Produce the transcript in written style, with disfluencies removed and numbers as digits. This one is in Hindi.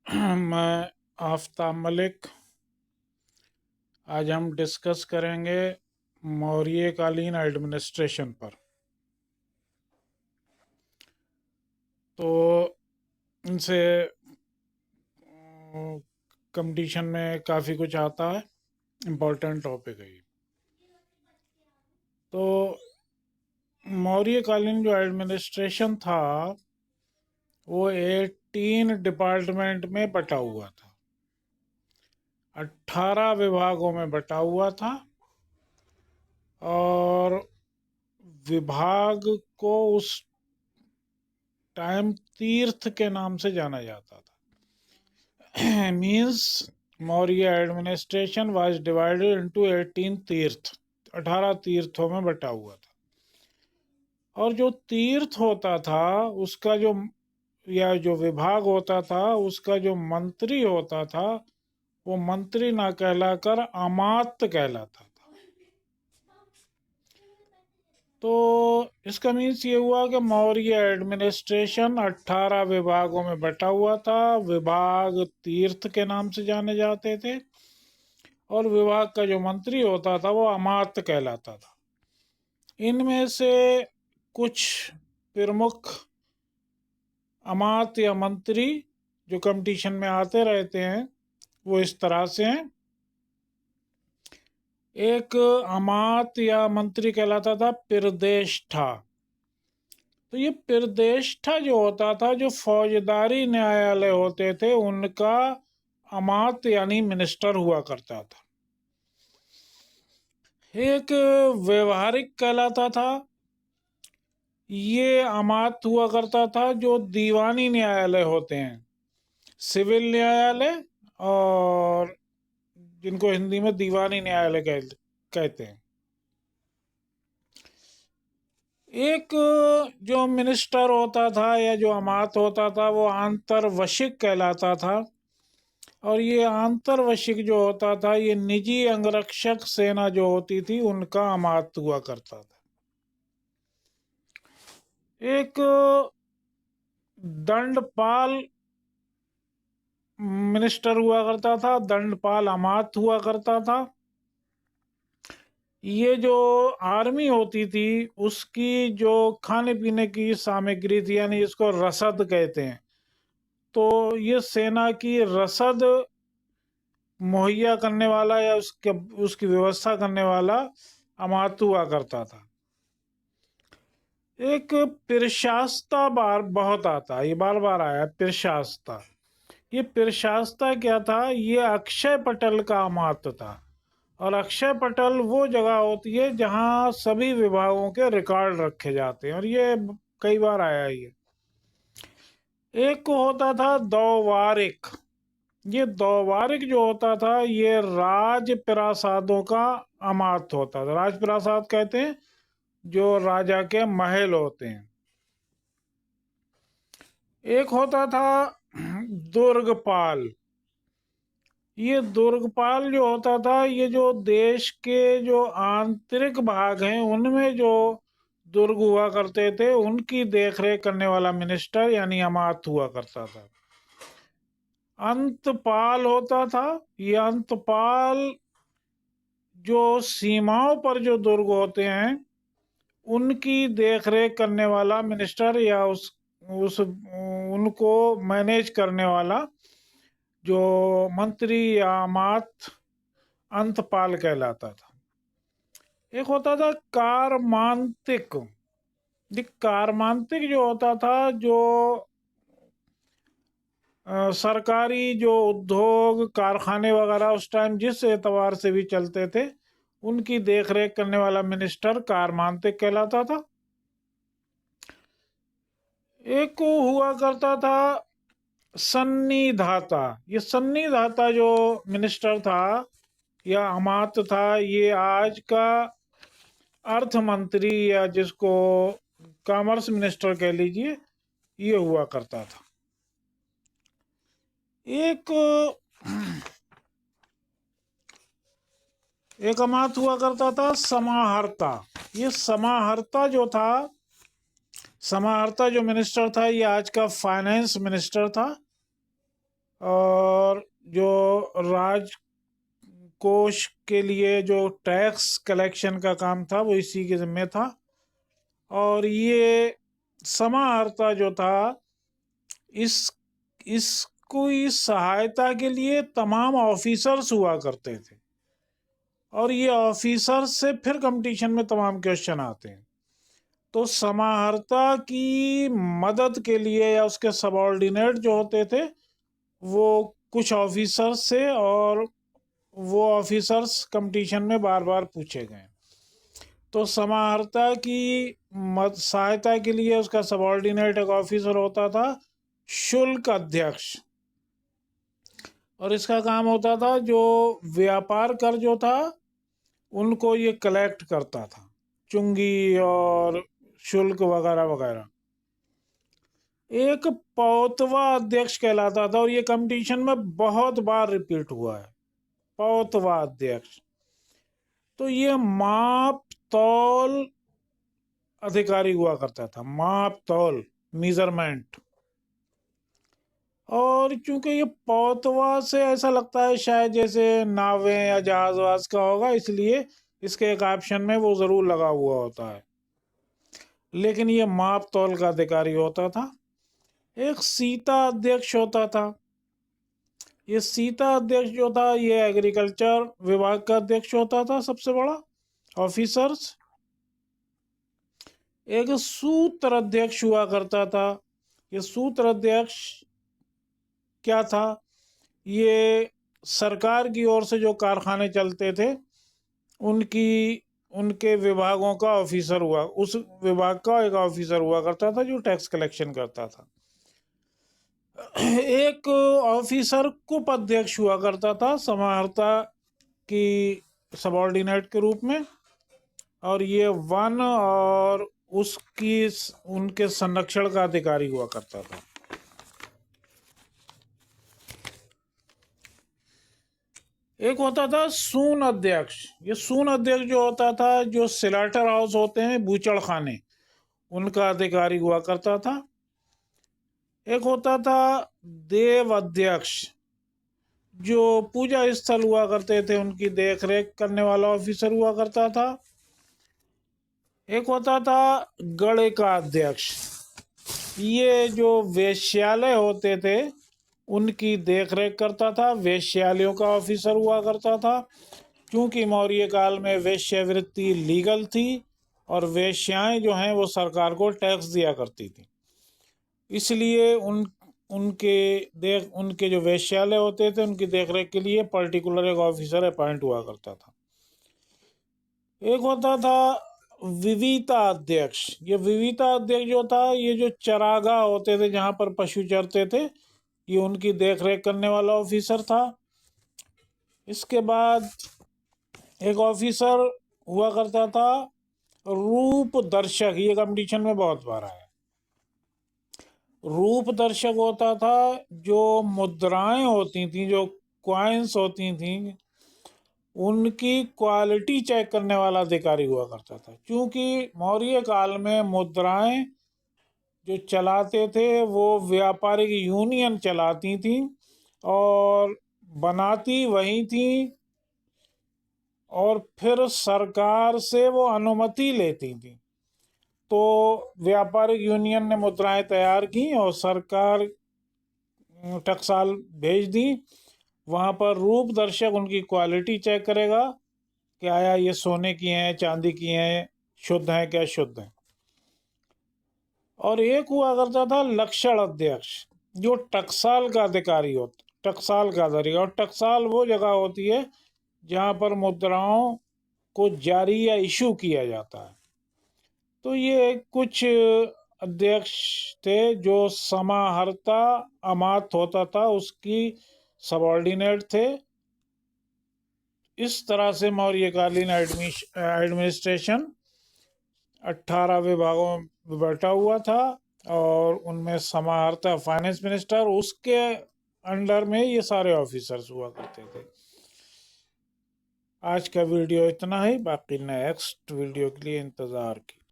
मैं आफ्ताब मलिक। आज हम डिस्कस करेंगे मौर्यकालीन एडमिनिस्ट्रेशन पर। तो इनसे कंपटीशन में काफ़ी कुछ आता है, इम्पोर्टेंट टॉपिक है ये। तो मौर्यकालीन जो एडमिनिस्ट्रेशन था वो 18 डिपार्टमेंट में बटा हुआ था, 18 विभागों में बटा हुआ था। और विभाग को उस टाइम तीर्थ के नाम से जाना जाता था। Means Maurya administration was divided into 18 तीर्थ, 18 तीर्थों में बटा हुआ था। और जो तीर्थ होता था उसका जो, या जो विभाग होता था उसका जो मंत्री होता था वो मंत्री ना कहलाकर अमात्य कहलाता था। तो इसका मीन्स ये हुआ कि मौर्य एडमिनिस्ट्रेशन 18 विभागों में बटा हुआ था। विभाग तीर्थ के नाम से जाने जाते थे और विभाग का जो मंत्री होता था वो अमात्य कहलाता था। इनमें से कुछ प्रमुख अमात्य या मंत्री जो कंपटीशन में आते रहते हैं वो इस तरह से हैं। एक अमात्य या मंत्री कहलाता था प्रदेष्ठा। तो ये प्रदेष्ठा जो होता था, जो फौजदारी न्यायालय होते थे उनका अमात्य यानी मिनिस्टर हुआ करता था। एक व्यवहारिक कहलाता था, ये अमात्य हुआ करता था जो दीवानी न्यायालय होते हैं, सिविल न्यायालय, और जिनको हिंदी में दीवानी न्यायालय कहते हैं। एक जो मिनिस्टर होता था या जो अमात्य होता था वो आंतरवशिक कहलाता था। और ये आंतरवशिक जो होता था ये निजी अंगरक्षक सेना जो होती थी उनका अमात्य हुआ करता था। एक दंडपाल मिनिस्टर हुआ करता था, दंडपाल अमात्य हुआ करता था। ये जो आर्मी होती थी उसकी जो खाने पीने की सामग्री थी, यानी इसको रसद कहते हैं, तो ये सेना की रसद मुहैया करने वाला या उसकी व्यवस्था करने वाला अमात्य हुआ करता था। एक प्रशास्ता बार बहुत आता है, ये बार बार आया प्रशास्ता। ये प्रशास्ता क्या था? ये अक्षय पटल का अमात्य था। और अक्षय पटल वो जगह होती है जहां सभी विभागों के रिकॉर्ड रखे जाते हैं, और ये कई बार आया ये। एक को होता था दौवारिक। ये दौवारिक जो होता था ये राजप्रासादों का अमात्य होता था। राजप्रासाद कहते हैं जो राजा के महल होते हैं। एक होता था दुर्गपाल। ये दुर्गपाल जो होता था ये जो देश के जो आंतरिक भाग हैं उनमें जो दुर्ग हुआ करते थे उनकी देखरेख करने वाला मिनिस्टर यानी अमात्य हुआ करता था। अंतपाल होता था। ये अंतपाल जो सीमाओं पर जो दुर्ग होते हैं उनकी देखरेख करने वाला मिनिस्टर या उस उनको मैनेज करने वाला जो मंत्री या अमात्य अंतपाल कहलाता था। एक होता था कारमांतिक। कारमांतिक जो होता था जो सरकारी जो उद्योग कारखाने वगैरह उस टाइम जिस एतबार से भी चलते थे उनकी देखरेख करने वाला मिनिस्टर कारमांतिक कहलाता था। एक को हुआ करता था सन्निधाता। ये सन्निधाता जो मिनिस्टर था या अमात्य था ये आज का अर्थ मंत्री या जिसको कॉमर्स मिनिस्टर कह लीजिए, ये हुआ करता था। एक एक अमात्य हुआ करता था समाहर्ता। ये समाहर्ता जो था, समाहर्ता जो मिनिस्टर था ये आज का फाइनेंस मिनिस्टर था। और जो राजकोष के लिए जो टैक्स कलेक्शन का काम था वो इसी के जिम्मे था। और ये समाहर्ता जो था, इस इसको इस सहायता के लिए तमाम ऑफिसर्स हुआ करते थे, और ये ऑफिसर्स से फिर कंपटीशन में तमाम क्वेश्चन आते हैं। तो समाहर्ता की मदद के लिए या उसके सबॉर्डिनेट जो होते थे वो कुछ ऑफिसर्स से, और वो ऑफिसर्स कंपटीशन में बार बार पूछे गए। तो समाहर्ता की सहायता के लिए उसका सबॉर्डिनेट एक ऑफिसर होता था, शुल्क अध्यक्ष। और इसका काम होता था जो व्यापार कर जो था उनको ये कलेक्ट करता था, चुंगी और शुल्क वगैरह वगैरह। एक पौतवा अध्यक्ष कहलाता था, और ये कंपटीशन में बहुत बार रिपीट हुआ है, पौतवा अध्यक्ष। तो ये माप तौल अधिकारी हुआ करता था, माप तौल, मेजरमेंट। और चूंकि ये पौतवा से ऐसा लगता है शायद जैसे नावें या जहाज वहाज का होगा, इसलिए इसके एक ऑप्शन में वो जरूर लगा हुआ होता है, लेकिन ये माप तौल का अधिकारी होता था। एक सीता अध्यक्ष होता था। ये सीता अध्यक्ष जो था ये एग्रीकल्चर विभाग का अध्यक्ष होता था, सबसे बड़ा ऑफिसर्स। एक सूत्र अध्यक्ष हुआ करता था। ये सूत्र अध्यक्ष क्या था? ये सरकार की ओर से जो कारखाने चलते थे उनकी उनके विभागों का ऑफिसर हुआ, उस विभाग का एक ऑफिसर हुआ करता था जो टैक्स कलेक्शन करता था। एक ऑफिसर कुप अध्यक्ष हुआ करता था समाहर्ता की सबॉर्डिनेट के रूप में, और ये वन और उसकी उनके संरक्षण का अधिकारी हुआ करता था। एक होता था सून अध्यक्ष। ये सून अध्यक्ष जो होता था, जो स्लॉटर हाउस होते हैं, बूचड़ खाने, उनका अधिकारी हुआ करता था। एक होता था देव अध्यक्ष, जो पूजा स्थल हुआ करते थे उनकी देख रेख करने वाला ऑफिसर हुआ करता था। एक होता था गढ़े का अध्यक्ष। ये जो वेश्यालय होते थे उनकी देख रेख करता था, वेश्यालयों का ऑफिसर हुआ करता था। क्योंकि मौर्य काल में वेश्यावृत्ति लीगल थी, और वेश्याएं जो हैं वो सरकार को टैक्स दिया करती थी, इसलिए उनके जो वेश्यालय होते थे उनकी देखरेख के लिए पर्टिकुलर एक ऑफिसर अपॉइंट हुआ करता था। एक होता था विविता अध्यक्ष। ये विविता अध्यक्ष जो था, ये जो चरागाह होते थे जहां पर पशु चरते थे, ये उनकी देखरेख करने वाला ऑफिसर था। इसके बाद एक ऑफिसर हुआ करता था रूप दर्शक। ये कंपटीशन में बहुत बार आया। रूप दर्शक होता था जो मुद्राएं होती थी, जो क्वाइंस होती थी, उनकी क्वालिटी चेक करने वाला अधिकारी हुआ करता था। क्योंकि मौर्य काल में मुद्राएं जो चलाते थे वो व्यापारिक यूनियन चलाती थी, और बनाती वही थी, और फिर सरकार से वो अनुमति लेती थी। तो व्यापारिक यूनियन ने मुद्राएं तैयार की और सरकार टकसाल भेज दी। वहां पर रूप दर्शक उनकी क्वालिटी चेक करेगा कि आया ये सोने की हैं, चांदी की हैं, शुद्ध हैं क्या शुद्ध हैं। और एक हुआ करता था लक्षण अध्यक्ष, जो टकसाल का अधिकारी होता, टकसाल का अधिकारी। और टकसाल वो जगह होती है जहां पर मुद्राओं को जारी या इशू किया जाता है। तो ये कुछ अध्यक्ष थे जो समाहर्ता अमात होता था उसकी सबॉर्डिनेट थे। इस तरह से मौर्यकालीन एडमिनिस्ट्रेशन 18 विभागों में बैठा हुआ था, और उनमें समाहर्ता फाइनेंस मिनिस्टर, उसके अंडर में ये सारे ऑफिसर्स हुआ करते थे। आज का वीडियो इतना ही, बाकी नेक्स्ट वीडियो के लिए इंतज़ार की।